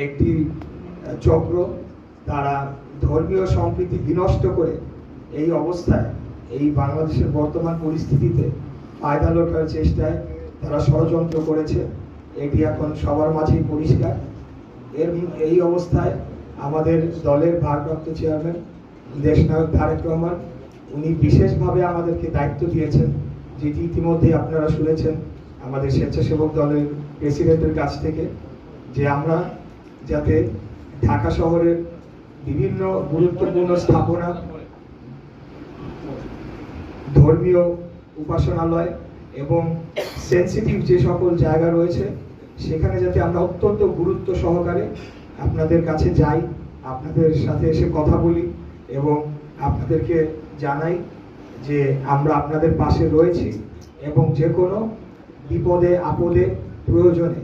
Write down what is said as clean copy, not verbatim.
একটি চক্র, তারা ধর্মীয় সম্প্রীতি বিনষ্ট করে এই অবস্থায়, এই বাংলাদেশের বর্তমান পরিস্থিতিতে ফায়দা লোটার চেষ্টায় তারা ষড়যন্ত্র করেছে। এটি এখন সবার মাঝেই পরিষ্কার। এই অবস্থায় আমাদের দলের ভারপ্রাপ্ত চেয়ারম্যান দেশনায়ক তারেক রহমান উনি বিশেষভাবে আমাদেরকে দায়িত্ব দিয়েছেন, যেটি ইতিমধ্যে আপনারা শুনেছেন আমাদের স্বেচ্ছাসেবক দলের প্রেসিডেন্টের কাছ থেকে, যে আমরা যাতে ঢাকা শহরের বিভিন্ন গুরুত্বপূর্ণ স্থাপনা, ধর্মীয় উপাসনালয় এবং সেন্সিটিভ যে সকল জায়গা রয়েছে সেখানে যাতে আমরা অত্যন্ত গুরুত্ব সহকারে আপনাদের কাছে যাই, আপনাদের সাথে এসে কথা বলি এবং আপনাদেরকে জানাই যে আমরা আপনাদের পাশে রয়েছি এবং যে কোনো বিপদে আপদে প্রয়োজনে